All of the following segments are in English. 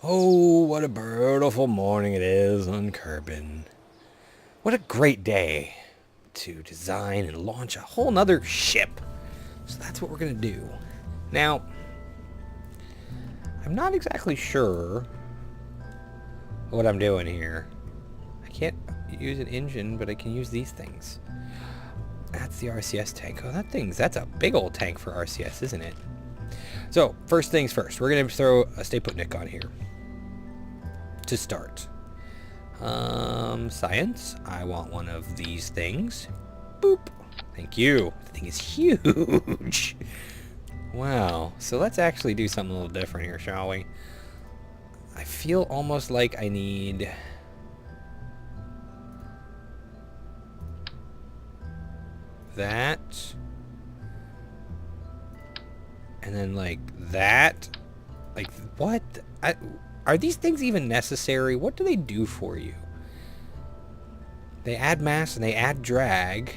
Oh, what a beautiful morning it is on Kerbin. What a great day to design and launch a whole nother ship. So that's what we're going to do. Now, I'm not exactly sure what I'm doing here. I can't use an engine, but I can use these things. That's the RCS tank. Oh, that's a big old tank for RCS, isn't it? So, first things first, we're going to throw a Stay Put Nick on here to start. Science. I want one of these things. Boop. Thank you. The thing is huge. Wow. So let's actually do something a little different here, shall we? I feel almost like I need... that. And then like that. Like what? Are these things even necessary? What do they do for you? They add mass and they add drag.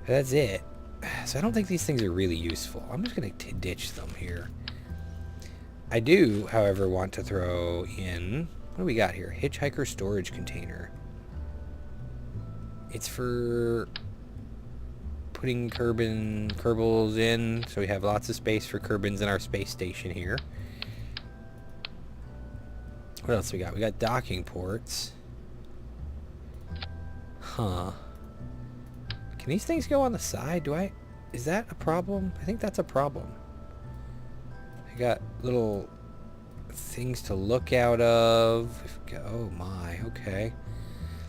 That's it. So I don't think these things are really useful. I'm just going to ditch them here. I do, however, want to throw in... what do we got here? Hitchhiker storage container. It's for putting Kerbals in, so we have lots of space for Kerbins in our space station here. What else we got? We got docking ports. Huh. Can these things go on the side? Is that a problem? I think that's a problem. I got little things to look out of. Oh my, okay.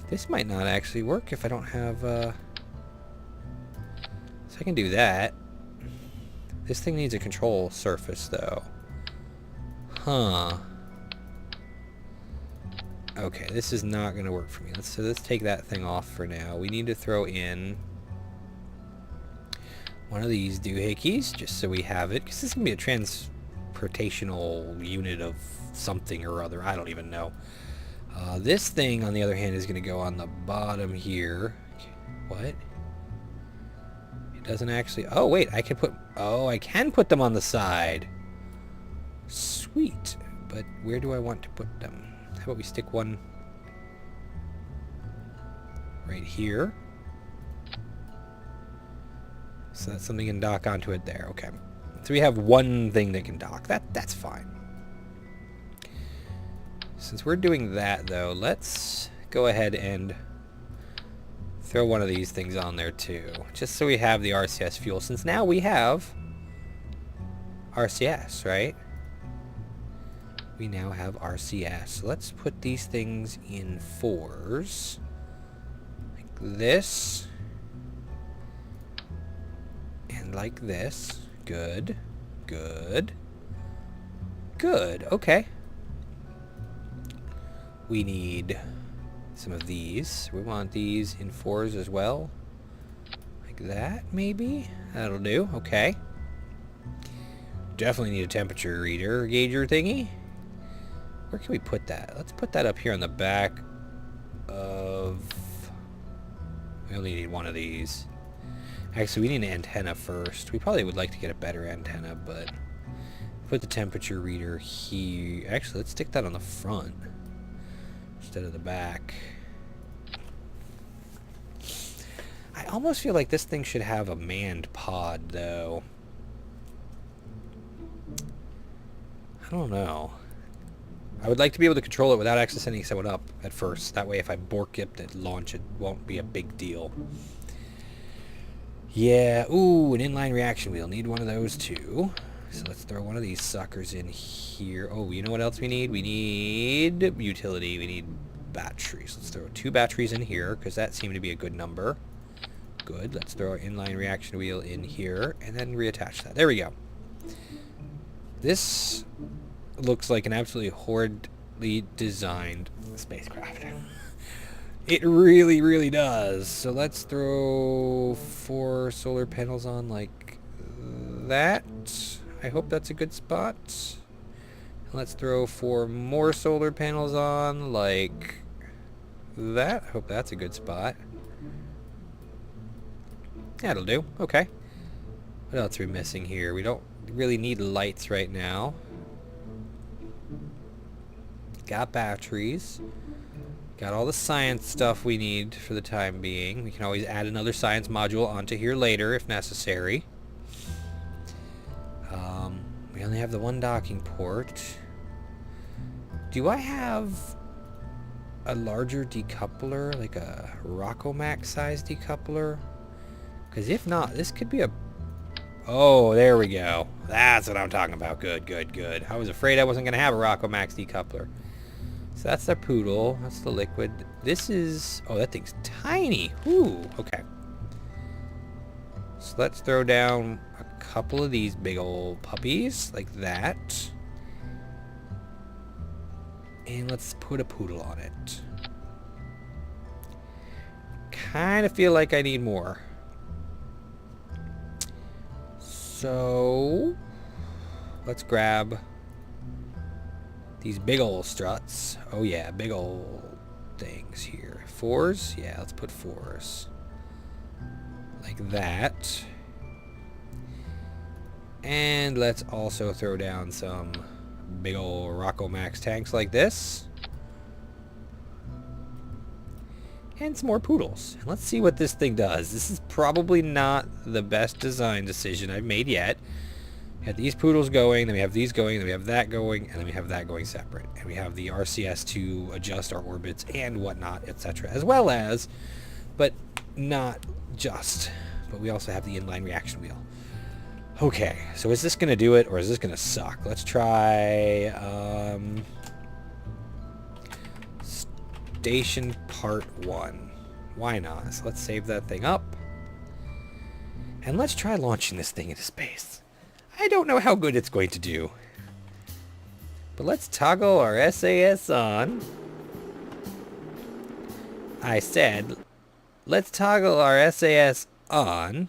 This might not actually work if I don't have, so I can do that. This thing needs a control surface though. Huh. Okay, this is not going to work for me. Let's take that thing off for now. We need to throw in one of these doohickeys, just so we have it. Because this is going to be a transportational unit of something or other. I don't even know. This thing, on the other hand, is going to go on the bottom here. What? It doesn't actually... oh, wait. I can put them on the side. Sweet. But where do I want to put them? How about we stick one right here? So that's something can dock onto it there. Okay. So we have one thing that can dock. That's fine. Since we're doing that, though, let's go ahead and throw one of these things on there, too. Just so we have the RCS fuel. Since now we have RCS, right? We now have RCS. So let's put these things in 4s. Like this. And like this. Good. Good. Good. Okay. We need some of these. We want these in 4s as well. Like that, maybe? That'll do. Okay. Definitely need a temperature reader gauger thingy. Where can we put that? Let's put that up here on the back of... we only need one of these. Actually, we need an antenna first. We probably would like to get a better antenna, but... put the temperature reader here. Actually, let's stick that on the front instead of the back. I almost feel like this thing should have a manned pod, though. I don't know. I would like to be able to control it without actually sending someone up at first. That way, if I bork it at launch, it won't be a big deal. Yeah, ooh, an inline reaction wheel. Need one of those, too. So let's throw one of these suckers in here. Oh, you know what else we need? We need utility. We need batteries. Let's throw 2 batteries in here, because that seemed to be a good number. Good. Let's throw an inline reaction wheel in here, and then reattach that. There we go. This... looks like an absolutely horridly designed spacecraft. It really, really does. So let's throw 4 solar panels on like that. I hope that's a good spot. Let's throw 4 more solar panels on like that. I hope that's a good spot. That'll do. Okay. What else are we missing here? We don't really need lights right now. Got batteries. Got all the science stuff we need for the time being. We can always add another science module onto here later if necessary. We only have the one docking port. Do I have a larger decoupler, like a Rockomax size decoupler? Because if not, this could be a... Oh, there we go. That's what I'm talking about. Good, good, good. I was afraid I wasn't going to have a Rockomax decoupler. So that's the poodle. That's the liquid. This is... Oh, that thing's tiny. Ooh, okay. So let's throw down a couple of these big old puppies, like that. And let's put a poodle on it. Kind of feel like I need more. So let's grab these big old struts. Oh yeah, big old things here. 4s? Yeah, let's put 4s. Like that. And let's also throw down some big old Rockomax tanks like this. And some more poodles. And let's see what this thing does. This is probably not the best design decision I've made yet. We have these poodles going, then we have these going, then we have that going, and then we have that going separate. And we have the RCS to adjust our orbits and whatnot, etc. As well as, but not just, but we also have the inline reaction wheel. Okay, so is this going to do it, or is this going to suck? Let's try Station Part 1. Why not? So let's save that thing up. And let's try launching this thing into space. I don't know how good it's going to do. But let's toggle our SAS on. I said, let's toggle our SAS on.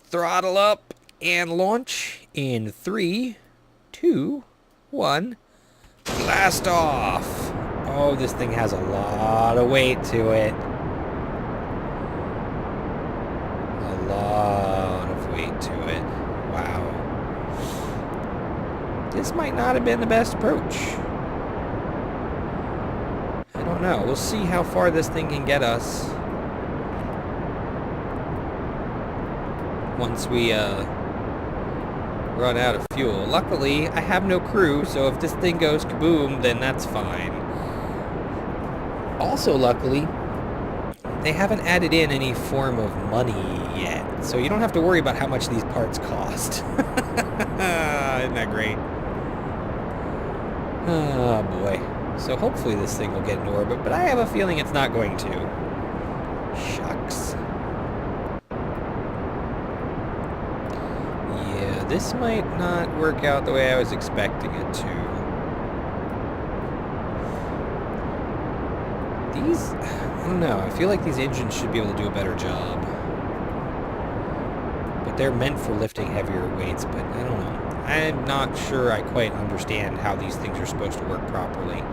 Throttle up and launch in 3, 2, 1. Blast off! Oh, this thing has a lot of weight to it. A lot of weight to it. Wow. This might not have been the best approach. I don't know. We'll see how far this thing can get us. Once we run out of fuel. Luckily, I have no crew, so if this thing goes kaboom, then that's fine. Also, luckily, they haven't added in any form of money yet, so you don't have to worry about how much these parts cost. Isn't that great? Oh boy. So hopefully this thing will get in orbit, but I have a feeling it's not going to. Shucks. Yeah, this might not work out the way I was expecting it to. These, I don't know, I feel like these engines should be able to do a better job. But they're meant for lifting heavier weights, but I don't know. I'm not sure I quite understand how these things are supposed to work properly.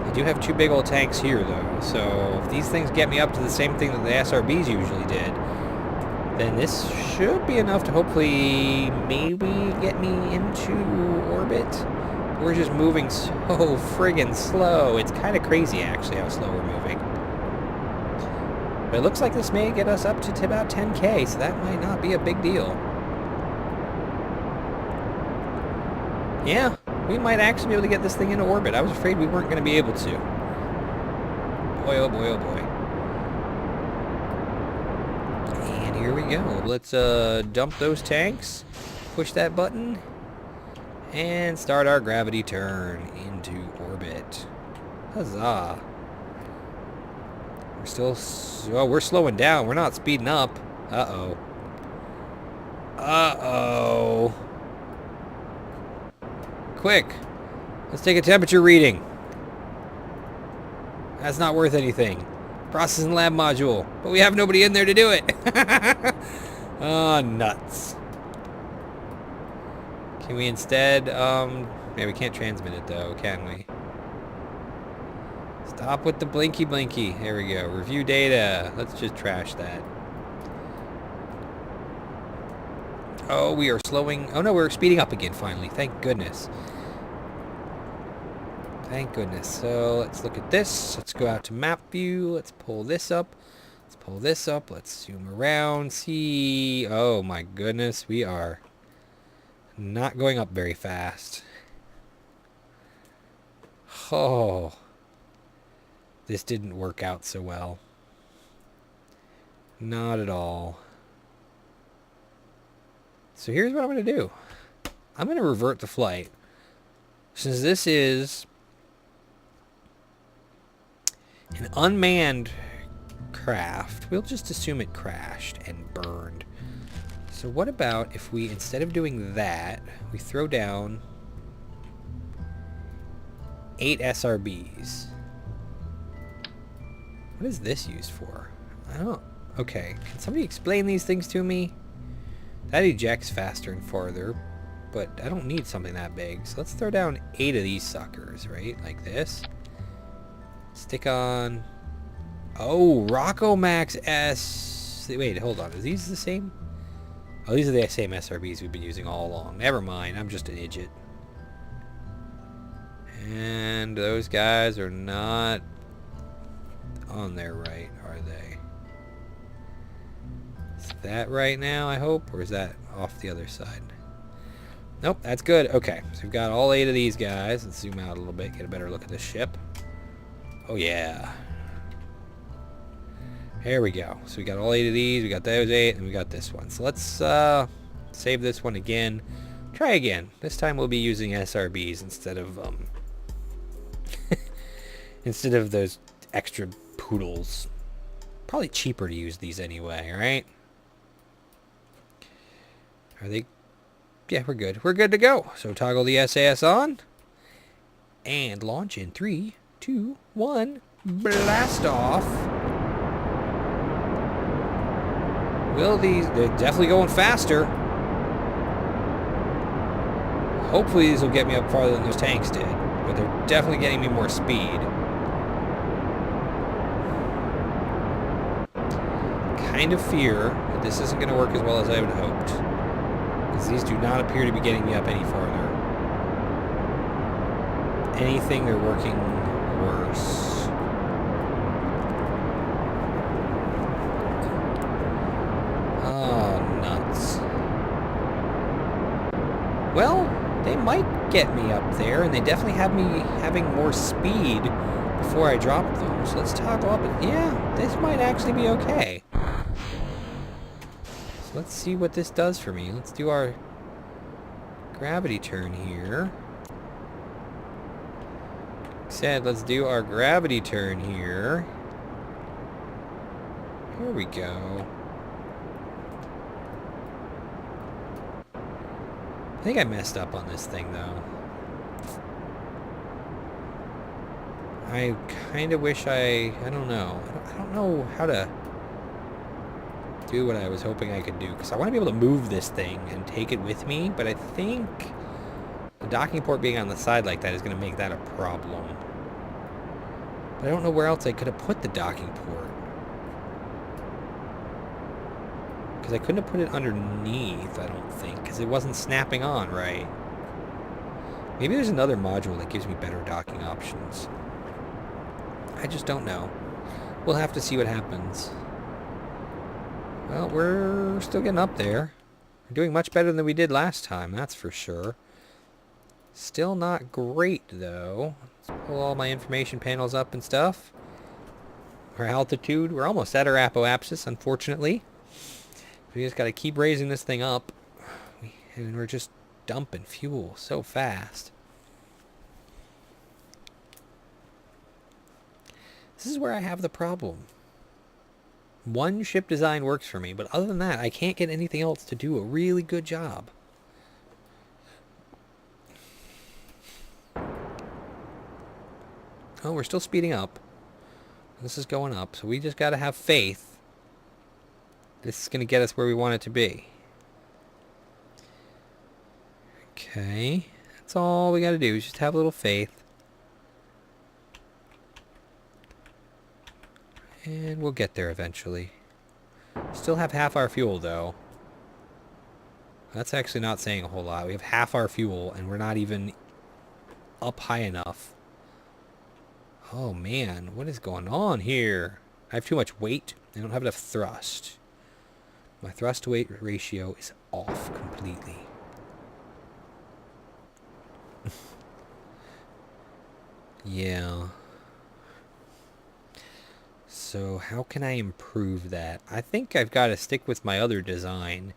I do have 2 big old tanks here, though, so if these things get me up to the same thing that the SRBs usually did, then this should be enough to hopefully maybe get me into orbit. We're just moving so friggin' slow. It's kind of crazy, actually, how slow we're moving. But it looks like this may get us up to about 10K, so that might not be a big deal. Yeah, we might actually be able to get this thing into orbit. I was afraid we weren't going to be able to. Boy, oh boy, oh boy. And here we go. Let's dump those tanks, push that button, and start our gravity turn into orbit. Huzzah. We're still... Oh, we're slowing down. We're not speeding up. Uh-oh. Uh-oh. Quick. Let's take a temperature reading. That's not worth anything. Processing lab module. But we have nobody in there to do it. Oh, nuts. Can we instead, yeah, we can't transmit it though, can we? Stop with the blinky blinky. There we go. Review data. Let's just trash that. Oh, we are slowing. Oh no, we're speeding up again finally. Thank goodness. Thank goodness. So let's look at this. Let's go out to map view. Let's pull this up. Let's pull this up. Let's zoom around. See. Oh my goodness. We are not going up very fast. Oh. This didn't work out so well. Not at all. So here's what I'm going to do. I'm going to revert to flight. Since this is an unmanned craft, we'll just assume it crashed and burned. So what about if we, instead of doing that, we throw down 8 SRBs? What is this used for? I don't... Okay, can somebody explain these things to me? That ejects faster and farther, but I don't need something that big. So let's throw down 8 of these suckers, right? Like this. Stick on... Oh, Rocco Max S... Wait, hold on. Are these the same? Oh, these are the same SRBs we've been using all along. Never mind. I'm just an idiot. And those guys are not on there right, are they? Is that right now, I hope? Or is that off the other side? Nope, that's good. Okay, so we've got all 8 of these guys. Let's zoom out a little bit, get a better look at this ship. Oh, yeah. There we go. So we got all 8 of these, we got those 8, and we got this one. So let's save this one again. Try again. This time we'll be using SRBs instead of instead of those extra poodles. Probably cheaper to use these anyway, right? Are they... Yeah, we're good. We're good to go. So toggle the SAS on. And launch in 3, 2, 1. Blast off. Will these... They're definitely going faster. Hopefully these will get me up farther than those tanks did. But they're definitely getting me more speed. Kind of fear that this isn't going to work as well as I would have hoped. Because these do not appear to be getting me up any farther. Anything, they're working worse. Oh, nuts. Well, they might get me up there, and they definitely have me having more speed before I drop them. So let's toggle up. And yeah, this might actually be okay. So let's see what this does for me. Let's do our gravity turn here. Said, let's do our gravity turn here. Here we go. I think I messed up on this thing, though. I kind of wish I don't know. I don't know how to do what I was hoping I could do, because I want to be able to move this thing and take it with me, but I think the docking port being on the side like that is going to make that a problem. But I don't know where else I could have put the docking port. Because I couldn't have put it underneath, I don't think, because it wasn't snapping on right. Maybe there's another module that gives me better docking options. I just don't know. We'll have to see what happens. Well, we're still getting up there. We're doing much better than we did last time, that's for sure. Still not great, though. Let's pull all my information panels up and stuff. Our altitude, we're almost at our apoapsis, unfortunately. We just got to keep raising this thing up. And we're just dumping fuel so fast. This is where I have the problem. One ship design works for me, but other than that, I can't get anything else to do a really good job. Oh, we're still speeding up. This is going up, so we just got to have faith. This is going to get us where we want it to be. Okay. That's all we got to do, is just have a little faith. And we'll get there eventually. Still have half our fuel, though. That's actually not saying a whole lot. We have half our fuel, and we're not even up high enough Oh man, what is going on here? I have too much weight. I don't have enough thrust. My thrust to weight ratio is off completely. Yeah. So how can I improve that? I think I've got to stick with my other design.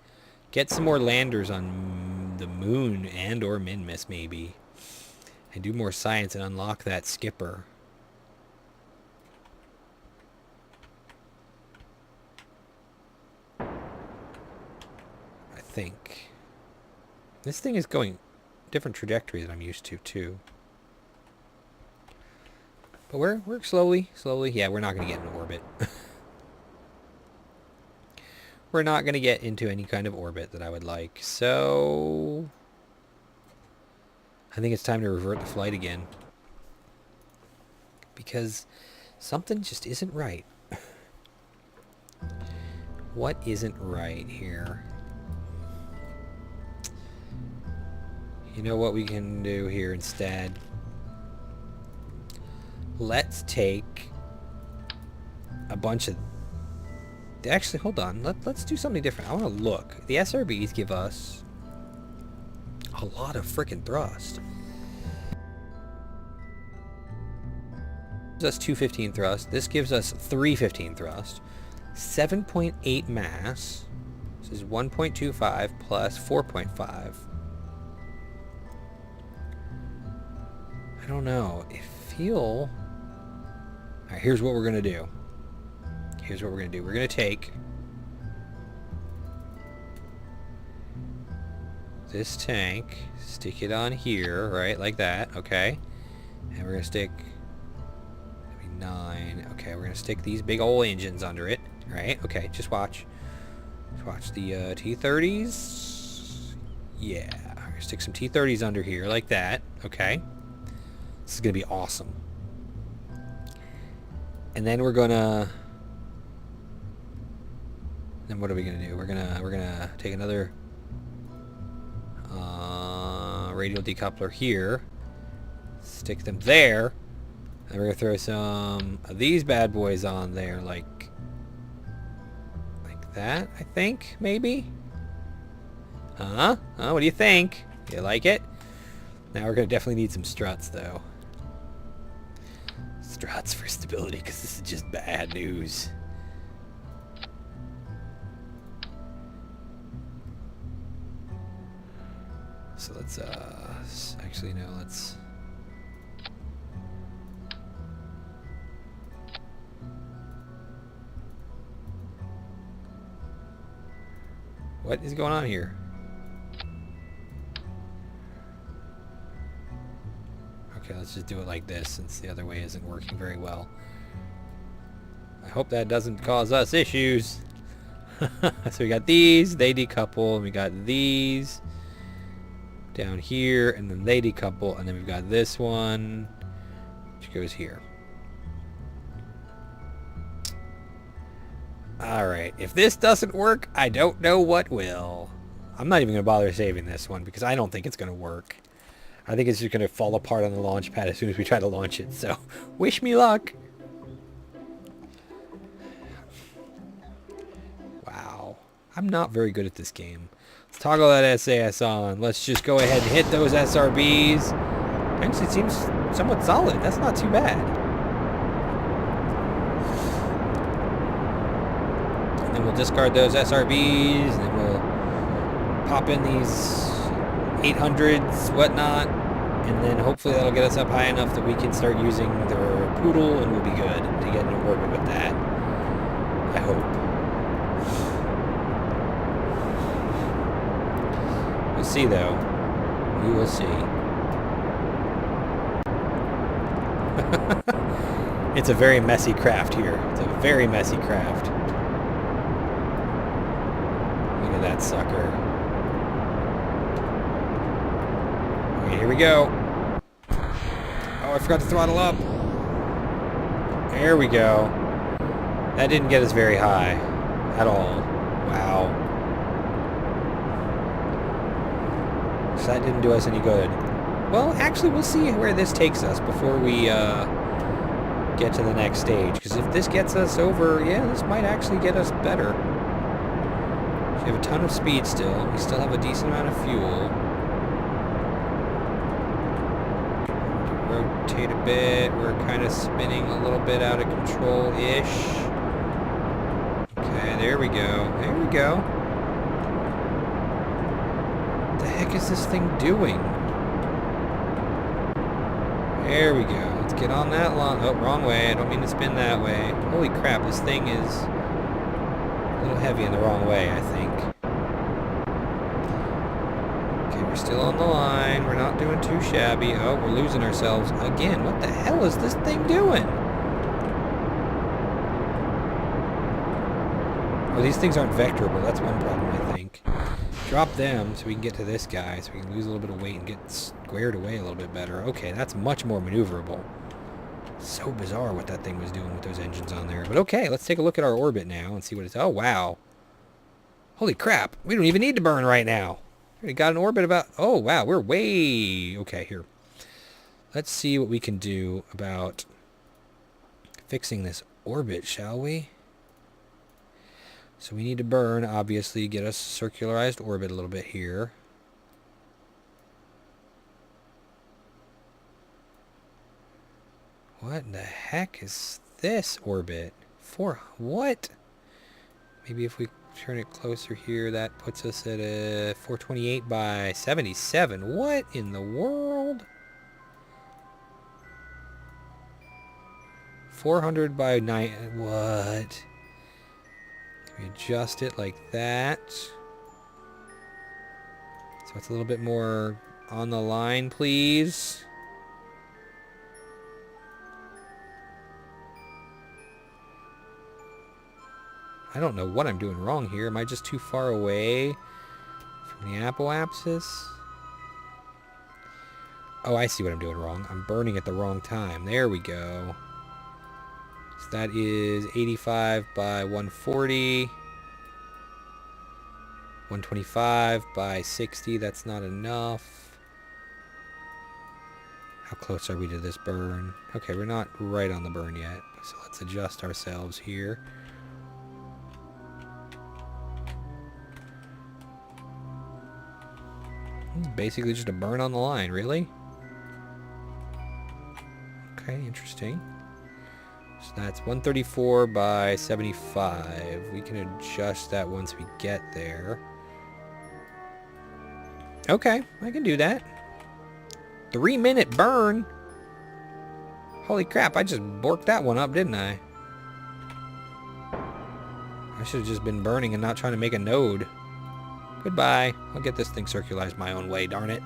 Get some more landers on the moon and or Minmus maybe. And do more science and unlock that skipper. I think. This thing is going different trajectory than I'm used to too. But we're slowly. Yeah, we're not going to get in orbit. We're not going to get into any kind of orbit that I would like. So I think it's time to revert the flight again. Because something just isn't right. What isn't right here? You know what we can do here instead? Let's take a bunch of... Actually, hold on. Let's do something different. I want to look. The SRBs give us a lot of frickin' thrust. Gives us 215 thrust. This gives us 315 thrust. 7.8 mass. This is 1.25 plus 4.5. I don't know. I feel... Alright, here's what we're going to do. Here's what we're going to do. We're going to take this tank, stick it on here, right? Like that, okay? And we're going to stick... maybe 9. Okay, we're going to stick these big old engines under it, right? Okay, just watch. Just watch the T-30s. Yeah. We're going to stick some T-30s under here, like that, okay? This is going to be awesome. And then we're going to... Then what are we going to do? We're gonna take another radial decoupler here. Stick them there. And we're going to throw some of these bad boys on there like that, I think, maybe? Huh? What do you think? You like it? Now we're going to definitely need some struts, though. Struts for stability, because this is just bad news. So let's, actually, no, let's... What is going on here? Okay, let's just do it like this since the other way isn't working very well. I hope that doesn't cause us issues. So we got these, they decouple, and we got these down here, and then they decouple, and then we've got this one, which goes here. Alright, if this doesn't work, I don't know what will. I'm not even going to bother saving this one, because I don't think it's going to work. I think it's just going to fall apart on the launch pad as soon as we try to launch it, so wish me luck. Wow. I'm not very good at this game. Let's toggle that SAS on. Let's just go ahead and hit those SRBs. Actually, it seems somewhat solid. That's not too bad. And then we'll discard those SRBs, and then we'll pop in these 800s, whatnot, and then hopefully that'll get us up high enough that we can start using the Poodle, and we'll be good to get into orbit with that. I hope. We'll see, though. We will see. It's a very messy craft here. It's a very messy craft. Look at that sucker. Okay, here we go. Oh, I forgot to throttle up. There we go. That didn't get us very high at all. Wow. So that didn't do us any good. Well, actually, we'll see where this takes us before we get to the next stage. Because if this gets us over, yeah, this might actually get us better. We have a ton of speed still. We still have a decent amount of fuel. Rotate a bit. We're kind of spinning a little bit out of control-ish. Okay, there we go. There we go. What the heck is this thing doing? There we go. Let's get on that line. Oh, wrong way. I don't mean to spin that way. Holy crap, this thing is a little heavy in the wrong way, I think. Okay, we're still on the line. We're not doing too shabby. Oh, we're losing ourselves again. What the hell is this thing doing? Oh, these things aren't vectorable. That's one problem, I think. Drop them so we can get to this guy, so we can lose a little bit of weight and get squared away a little bit better. Okay, that's much more maneuverable. So bizarre what that thing was doing with those engines on there. But okay, let's take a look at our orbit now and see what it's... Oh, wow. Holy crap. We don't even need to burn right now. We got an orbit about... Oh, wow. We're way... Okay, here. Let's see what we can do about fixing this orbit, shall we? So we need to burn, obviously, get us a circularized orbit a little bit here. What in the heck is this orbit? For what? Maybe if we turn it closer here, that puts us at a 428 by 77. What in the world? 400 by 9. What? We adjust it like that. So it's a little bit more on the line, please. I don't know what I'm doing wrong here. Am I just too far away from the apoapsis? Oh, I see what I'm doing wrong. I'm burning at the wrong time. There we go. So that is 85 by 140. 125 by 60. That's not enough. How close are we to this burn? Okay, we're not right on the burn yet. So let's adjust ourselves here. Basically just a burn on the line, really? Okay, interesting. So that's 134 by 75. We can adjust that once we get there. Okay, I can do that. 3-minute burn? Holy crap, I just borked that one up, didn't I? I should have just been burning and not trying to make a node. Goodbye. I'll get this thing circularized my own way, darn it.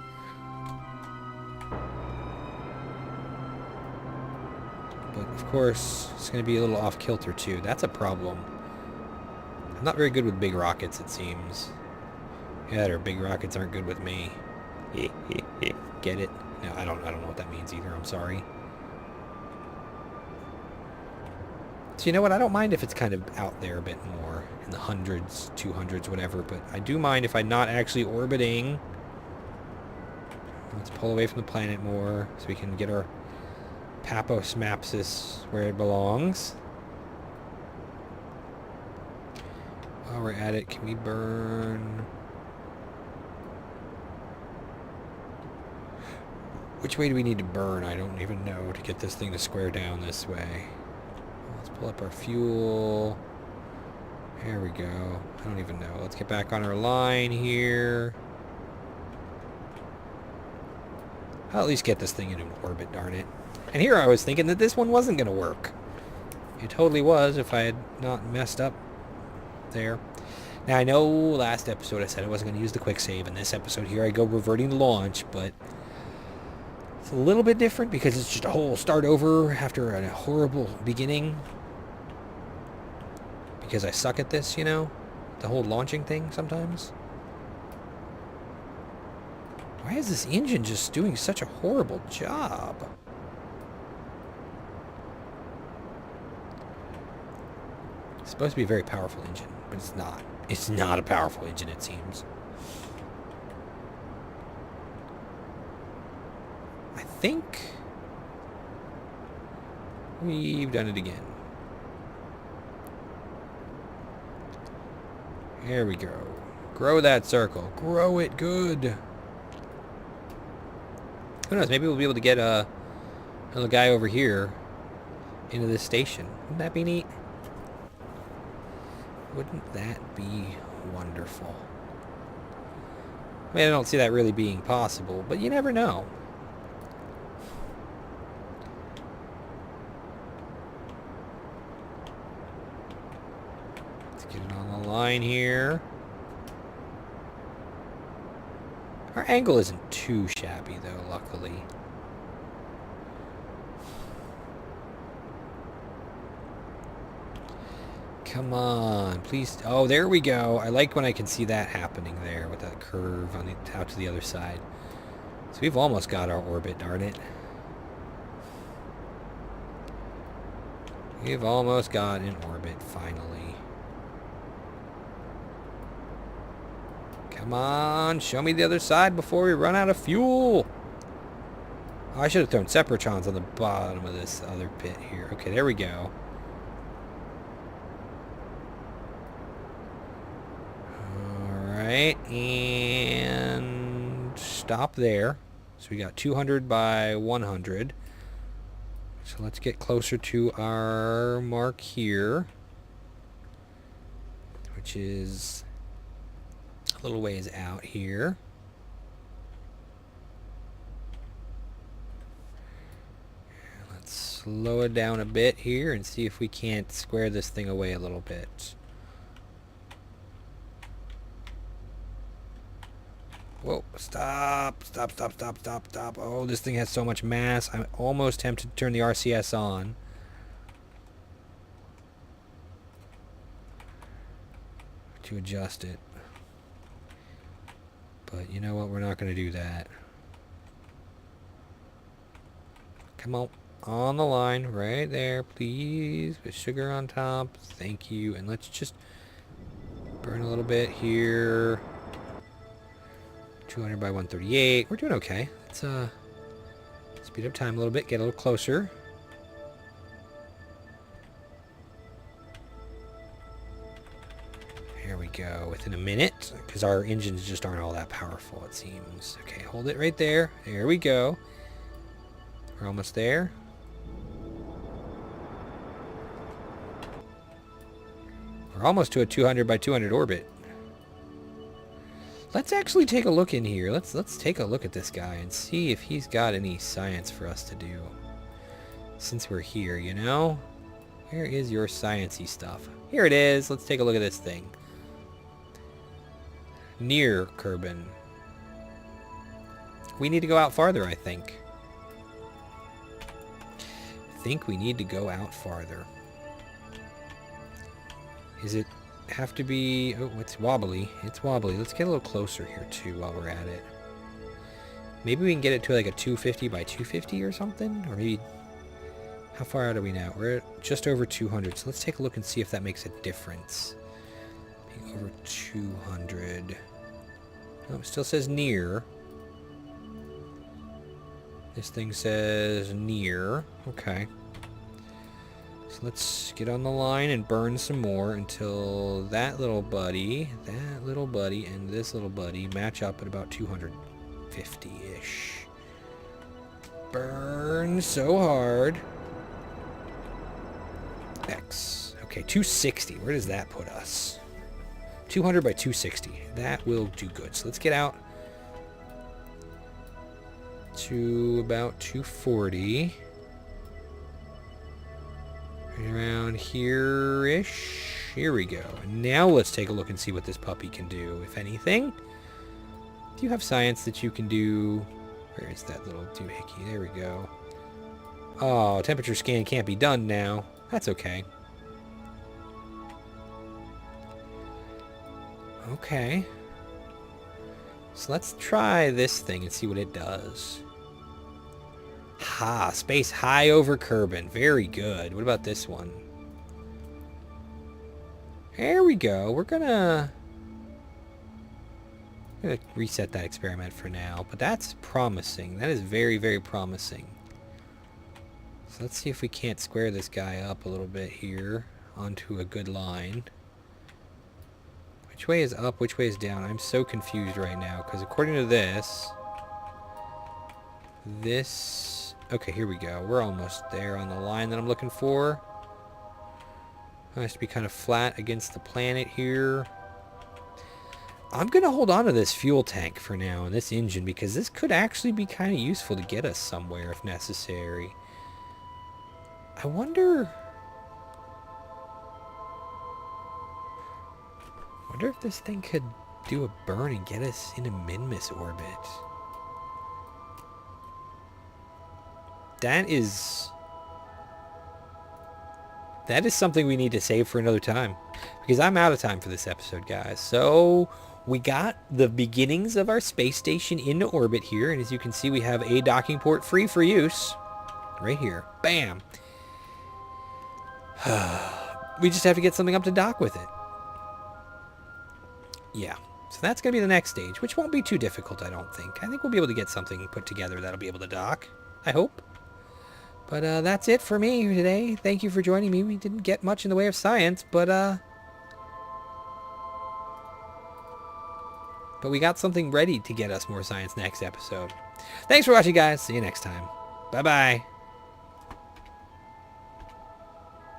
But, of course, it's going to be a little off-kilter, too. That's a problem. I'm not very good with big rockets, it seems. Yeah, their big rockets aren't good with me. Get it? No, I don't know what that means either. I'm sorry. So you know what? I don't mind if it's kind of out there a bit more. In the hundreds, 200s, whatever. But I do mind if I'm not actually orbiting. Let's pull away from the planet more so we can get our Paposmapsis where it belongs. While we're at it, can we burn... Which way do we need to burn? I don't even know to get this thing to square down this way. Let's pull up our fuel. There we go. I don't even know. Let's get back on our line here. I'll at least get this thing in an orbit, darn it. And here I was thinking that this one wasn't going to work. It totally was if I had not messed up there. Now, I know last episode I said I wasn't going to use the quick save. In this episode here, I go reverting the launch, but... It's a little bit different because it's just a whole start over after a horrible beginning. Because I suck at this, you know? The whole launching thing sometimes. Why is this engine just doing such a horrible job? It's supposed to be a very powerful engine, but it's not. It's not a powerful engine, it seems. I think We've done it again. There we go. Grow that circle. Grow it good. Who knows? Maybe we'll be able to get another guy over here into this station. Wouldn't that be neat? Wouldn't that be wonderful? I mean, I don't see that really being possible, but you never know. Let's get it on the line here. Our angle isn't too shabby, though, luckily. Come on, please. Oh, there we go. I like when I can see that happening there with that curve on the, out to the other side. So we've almost got our orbit, darn it. We've almost got an orbit, finally. Come on, show me the other side before we run out of fuel. Oh, I should have thrown Separatrons on the bottom of this other pit here. Okay, there we go. Alright, and stop there. So we got 200 by 100. So let's get closer to our mark here, which is a little ways out here. Let's slow it down a bit here and see if we can't square this thing away a little bit. Whoa, stop, stop, stop, stop, stop, stop. Oh, this thing has so much mass. I'm almost tempted to turn the RCS on. To adjust it. But you know what? We're not going to do that. Come on the line right there, please. With sugar on top. Thank you. And let's just burn a little bit here. 200 by 138. We're doing okay. Let's speed up time a little bit. Get a little closer. Here we go. Within a minute, because our engines just aren't all that powerful, it seems. Okay, hold it right there. There we go. We're almost there. We're almost to a 200 by 200 orbit. Let's actually take a look in here. Let's take a look at this guy and see if he's got any science for us to do. Since we're here, you know? Where is your sciencey stuff? Here it is. Let's take a look at this thing. Near Kerbal. We need to go out farther, I think. I think we need to go out farther. Is it have to be... Oh, it's wobbly. It's wobbly. Let's get a little closer here, too, while we're at it. Maybe we can get it to like a 250 by 250 or something? Or maybe... How far out are we now? We're at just over 200. So let's take a look and see if that makes a difference. Being over 200. Oh, it still says near. This thing says near. Okay. So let's get on the line and burn some more until that little buddy, and this little buddy match up at about 250-ish. Burn so hard. X. Okay, 260. Where does that put us? 200 by 260. That will do good. So let's get out to about 240. Around here-ish. Here we go. And now let's take a look and see what this puppy can do, if anything. Do you have science that you can do? Where is that little doohickey? There we go. Oh, temperature scan can't be done now. That's okay. Okay. So let's try this thing and see what it does. Ha! Space high over Kerbal. Very good. What about this one? There we go. We're gonna reset that experiment for now. But that's promising. That is very, very promising. So So let's see if we can't square this guy up a little bit here onto a good line. Which way is up? Which way is down? I'm so confused right now because according to this... Okay, here we go. We're almost there on the line that I'm looking for. It has to be kind of flat against the planet here. I'm going to hold on to this fuel tank for now and this engine because this could actually be kind of useful to get us somewhere if necessary. I wonder if this thing could do a burn and get us into Minmus orbit. That is something we need to save for another time because I'm out of time for this episode, guys. So we got the beginnings of our space station into orbit here, and as you can see, we have a docking port free for use right here. Bam. We just have to get something up to dock with it. Yeah. So that's going to be the next stage, which won't be too difficult, I don't think. I think we'll be able to get something put together that'll be able to dock. I hope. But that's it for me today. Thank you for joining me. We didn't get much in the way of science, but we got something ready to get us more science next episode. Thanks for watching, guys. See you next time. Bye-bye.